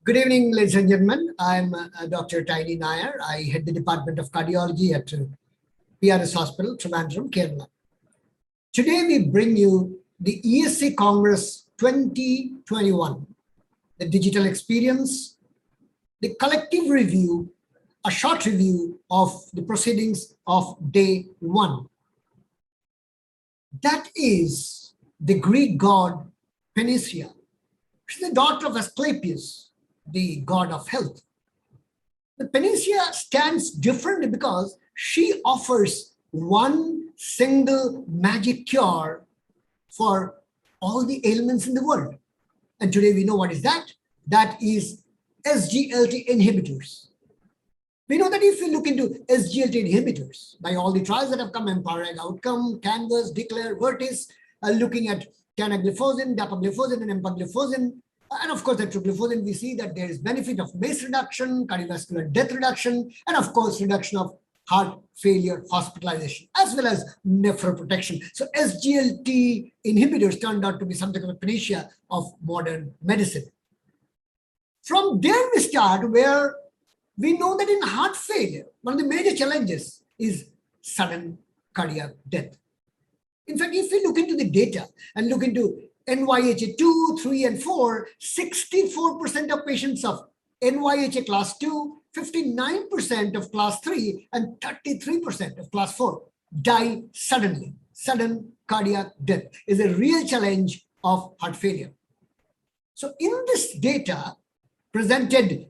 Good evening, ladies and gentlemen. I'm Dr. Tiny Nair. I head the Department of Cardiology at PRS Hospital, Trivandrum, Kerala. Today we bring you the ESC Congress 2021, the digital experience, the collective review, a short review of the proceedings of day one. That is the Greek god Panacea. She's the daughter of Asclepius, the god of health. The Panacea stands differently because she offers one single magic cure for all the ailments in the world. And today we know what is that? That is SGLT inhibitors. We know that if you look into SGLT inhibitors, by all the trials that have come, Empower Outcome, Canvas, Declare, Vertis, looking at canagliflozin, dapagliflozin, and empagliflozin, and of course, etroglyphosine, we see that there is benefit of MACE reduction, cardiovascular death reduction, and of course, reduction of heart failure hospitalization, as well as nephroprotection. So SGLT inhibitors turned out to be something of a panacea of modern medicine. From there we start, where we know that in heart failure, one of the major challenges is sudden cardiac death. In fact, if we look into the data and look into NYHA 2, 3, and 4, 64% of patients of NYHA class 2, 59% of class 3, and 33% of class 4 die suddenly. Sudden cardiac death is a real challenge of heart failure. So in this data presented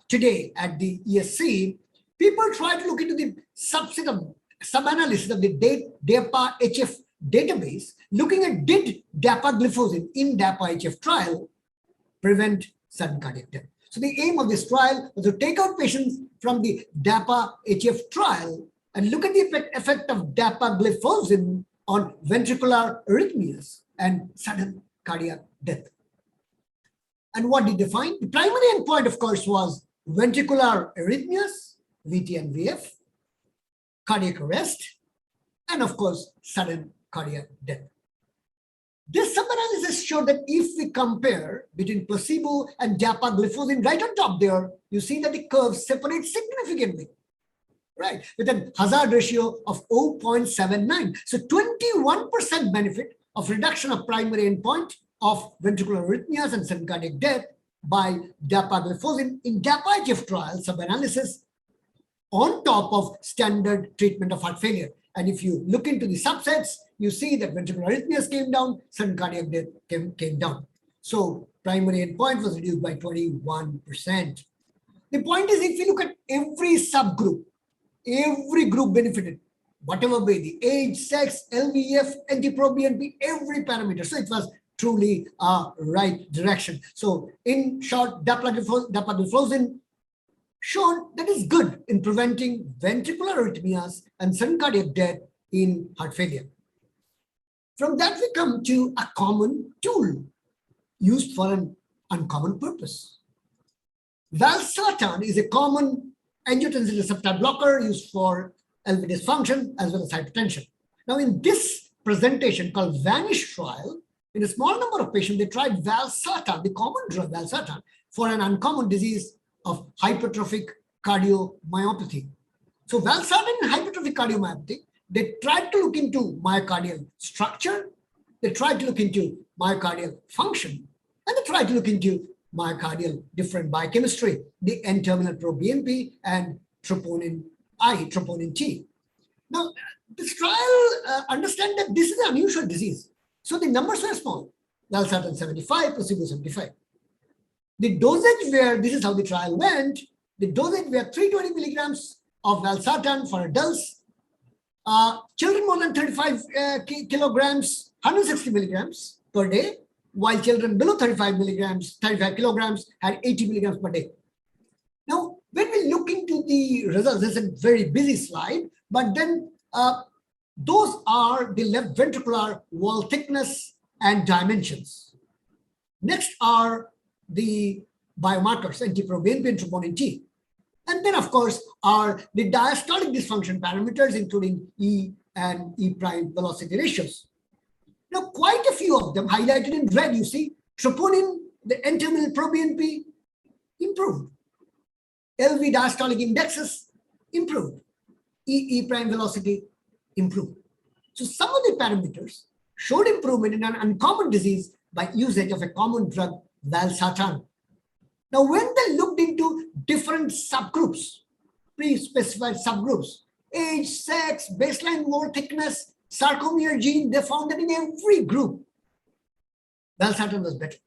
today at the ESC, people try to look into the subset of sub-analysis of the DAPA-HF database, looking at did dapagliflozin in DAPA-HF trial prevent sudden cardiac death. So the aim of this trial was to take out patients from the DAPA-HF trial and look at the effect of dapagliflozin on ventricular arrhythmias and sudden cardiac death. And what did they find? The primary endpoint, of course, was ventricular arrhythmias, VT and VF, cardiac arrest, and of course, sudden cardiac death. This sub-analysis showed that if we compare between placebo and dapagliflozin right on top there, you see that the curves separate significantly, right? With a hazard ratio of 0.79. So 21% benefit of reduction of primary endpoint of ventricular arrhythmias and sudden cardiac death by dapagliflozin in DAPA-HF trial sub-analysis on top of standard treatment of heart failure. And if you look into the subsets, you see that ventricular arrhythmias came down, sudden cardiac death came down. So primary endpoint was reduced by 21%. The point is, if you look at every subgroup, every group benefited, whatever way, the age, sex, LVEF, NT-proBNP, every parameter. So it was truly a right direction. So in short, dapagliflozin shown that is good in preventing ventricular arrhythmias and sudden cardiac death in heart failure. From that, we come to a common tool used for an uncommon purpose. Valsartan is a common angiotensin receptor blocker used for LV dysfunction as well as hypertension. Now, in this presentation called VANISH trial, in a small number of patients, they tried Valsartan, the common drug Valsartan, for an uncommon disease of hypertrophic cardiomyopathy. So Valsartan in hypertrophic cardiomyopathy, they tried to look into myocardial structure, they tried to look into myocardial function, and they tried to look into myocardial different biochemistry, the N-terminal proBNP and troponin I, troponin T. Now, this trial understand that this is an unusual disease. So the numbers were small, Valsartan 75, placebo 75. The dosage where, this is how the trial went, the dosage were 320 milligrams of Valsartan for adults, children more than 35 kilograms, 160 milligrams per day, while children below 35 kilograms had 80 milligrams per day. Now, when we look into the results, this is a very busy slide, but then those are the left ventricular wall thickness and dimensions. Next are the biomarkers, NT-proBNP and troponin T. And then, of course, are the diastolic dysfunction parameters, including E and E prime velocity ratios. Now, quite a few of them highlighted in red, you see, troponin, the N-terminal proBNP, improved. LV diastolic indexes improved. E prime velocity improved. So some of the parameters showed improvement in an uncommon disease by usage of a common drug, Valsartan. Now, when they looked into different subgroups, pre-specified subgroups, age, sex, baseline wall thickness, sarcomere gene, they found that in every group, Valsartan was better.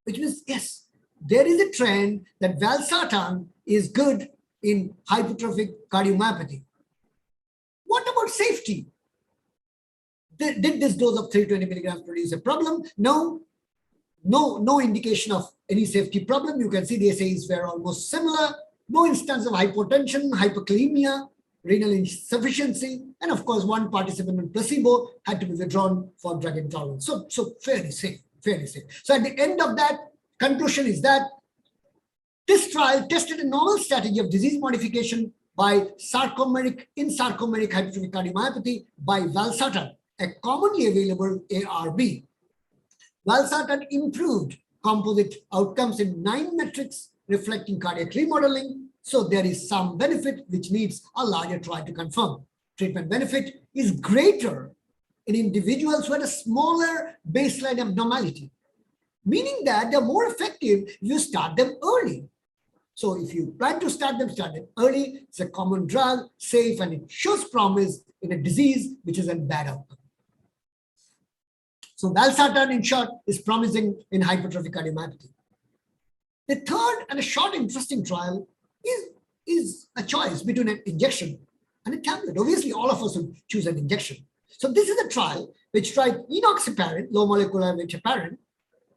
Which means, yes, there is a trend that Valsartan is good in hypertrophic cardiomyopathy. What about safety? Did this dose of 320 milligrams produce a problem? No. No indication of any safety problem. You can see the SAEs were almost similar. No instance of hypotension, hyperkalemia, renal insufficiency, and of course, one participant in placebo had to be withdrawn for drug intolerance. So fairly safe, fairly safe. So at the end of that, conclusion is that this trial tested a novel strategy of disease modification by in sarcomeric hypertrophic cardiomyopathy by Valsartan, a commonly available ARB. Valsartan improved composite outcomes in 9 metrics reflecting cardiac remodeling. So there is some benefit which needs a larger trial to confirm. Treatment benefit is greater in individuals who had a smaller baseline abnormality, meaning that they're more effective if you start them early. So if you plan to start them early. It's a common drug, safe, and it shows promise in a disease which is a bad outcome. So Valsartan, in short, is promising in hypertrophic cardiomyopathy. The third and a short interesting trial is a choice between an injection and a tablet. Obviously, all of us would choose an injection. So this is a trial which tried enoxaparin, low molecular weight heparin,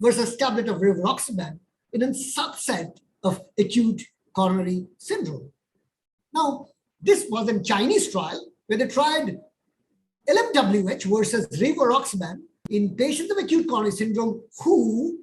versus tablet of rivaroxaban in a subset of acute coronary syndrome. Now, this was a Chinese trial where they tried LMWH versus rivaroxaban in patients of acute coronary syndrome who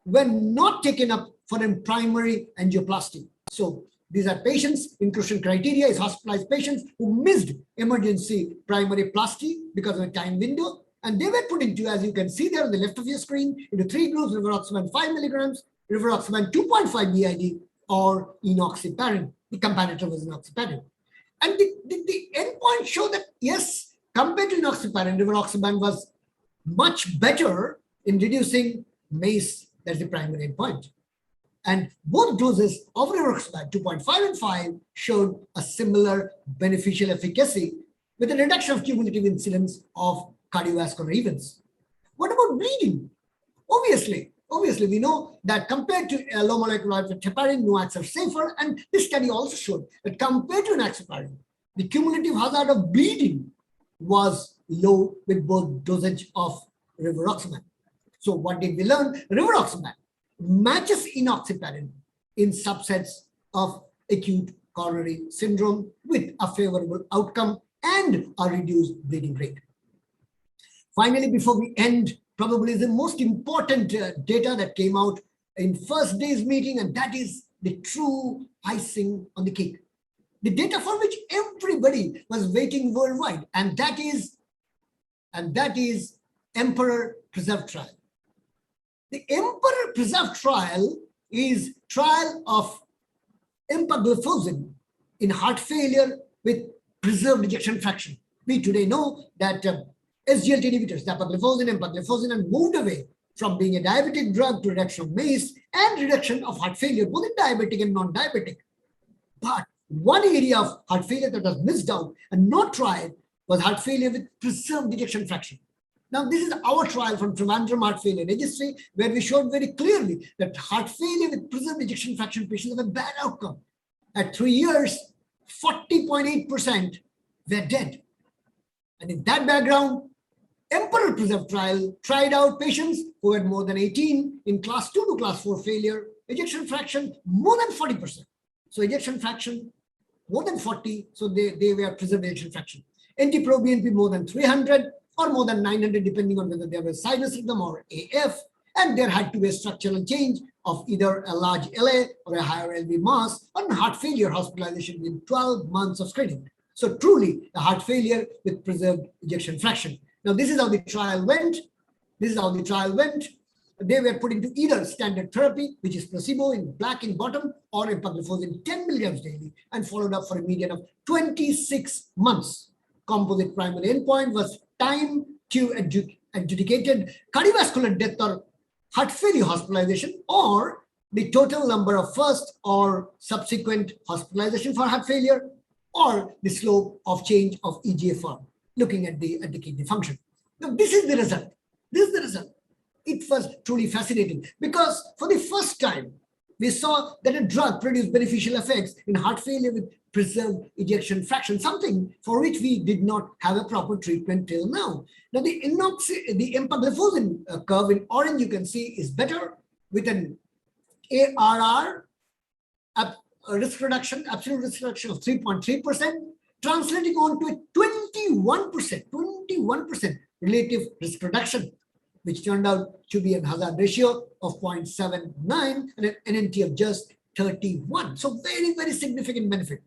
were not taken up for a primary angioplasty. So these are patients, inclusion criteria is hospitalized patients who missed emergency primary plasty because of a time window. And they were put into, as you can see there on the left of your screen, into 3 groups, rivaroxaban 5 milligrams, rivaroxaban 2.5 BID, or enoxaparin. The comparator was enoxaparin. And the endpoint showed that, yes, compared to enoxaparin, rivaroxaban was much better in reducing MACE, that's the primary endpoint. And both doses of rivaroxaban, 2.5 and 5, showed a similar beneficial efficacy with a reduction of cumulative incidence of cardiovascular events. What about bleeding? Obviously, we know that compared to low molecular weight heparin, NOACs are safer. And this study also showed that compared to enoxaparin, the cumulative hazard of bleeding was low with both dosage of rivaroxaban. So what did we learn? Rivaroxaban matches enoxaparin in subsets of acute coronary syndrome with a favorable outcome and a reduced bleeding rate. Finally, before we end, probably the most important data that came out in first day's meeting, and that is the true icing on the cake. The data for which everybody was waiting worldwide, and that is Emperor Preserve trial. The Emperor Preserve trial is trial of empagliflozin in heart failure with preserved ejection fraction. We today know that SGLT inhibitors, dapagliflozin, empagliflozin, and moved away from being a diabetic drug to reduction of MACE and reduction of heart failure, both in diabetic and non-diabetic. But one area of heart failure that was missed out and not tried was heart failure with preserved ejection fraction. Now, this is our trial from Trivandrum Heart Failure Registry, where we showed very clearly that heart failure with preserved ejection fraction patients have a bad outcome. At 3 years, 40.8% were dead. And in that background, Emperor Preserve trial tried out patients who had more than 18 in class 2 to class 4 failure, ejection fraction more than 40%. So ejection fraction more than 40, so they were preserved ejection fraction. NT-proBNP more than 300 or more than 900, depending on whether there was sinus rhythm or AF, and there had to be a structural change of either a large LA or a higher LV mass on heart failure hospitalization within 12 months of screening. So truly a heart failure with preserved ejection fraction. Now, this is how the trial went. The they were put into either standard therapy, which is placebo in black in bottom, or empagliflozin 10 milligrams daily, and followed up for a median of 26 months. Composite primary endpoint was time to adjudicated cardiovascular death or heart failure hospitalization, or the total number of first or subsequent hospitalization for heart failure, or the slope of change of eGFR, looking at the kidney function. Now, this is the result. This is the result. It was truly fascinating because for the first time, we saw that a drug produced beneficial effects in heart failure with preserved ejection fraction, something for which we did not have a proper treatment till now. Now, the empagliflozin curve in orange, you can see, is better with an ARR, risk reduction, absolute risk reduction of 3.3%, translating on to a 21% relative risk reduction, which turned out to be a hazard ratio of 0.79 and an NNT of just 31. So very, very significant benefit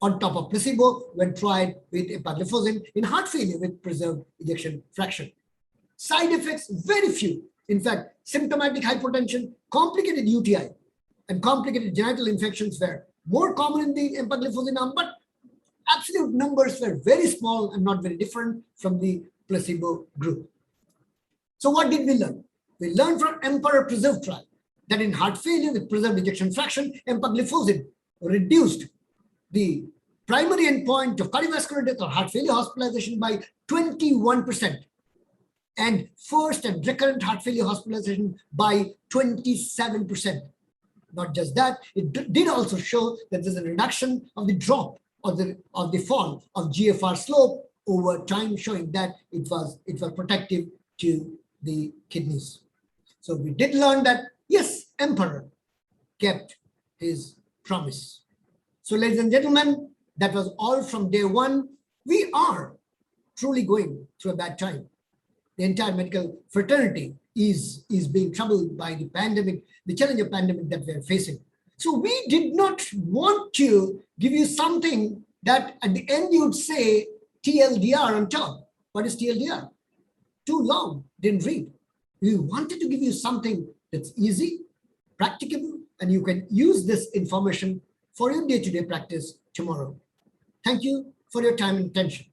on top of placebo when tried with empagliflozin in heart failure with preserved ejection fraction. Side effects, very few. In fact, symptomatic hypertension, complicated UTI, and complicated genital infections were more common in the empagliflozin arm, but absolute numbers were very small and not very different from the placebo group. So what did we learn? We learned from Emperor Preserve trial that in heart failure with preserved ejection fraction, empagliflozin reduced the primary endpoint of cardiovascular death or heart failure hospitalization by 21%, and first and recurrent heart failure hospitalization by 27%. Not just that, it did also show that there's a reduction of the drop of the fall of GFR slope over time, showing that it was protective to the kidneys. So we did learn that, yes, Emperor kept his promise. So ladies and gentlemen, that was all from day one. We are truly going through a bad time. The entire medical fraternity is being troubled by the pandemic, the challenge of pandemic that we are facing. So we did not want to give you something that at the end you'd say TLDR on top. What is TLDR? Too long, didn't read. We wanted to give you something that's easy, practicable, and you can use this information for your day-to-day practice tomorrow. Thank you for your time and attention.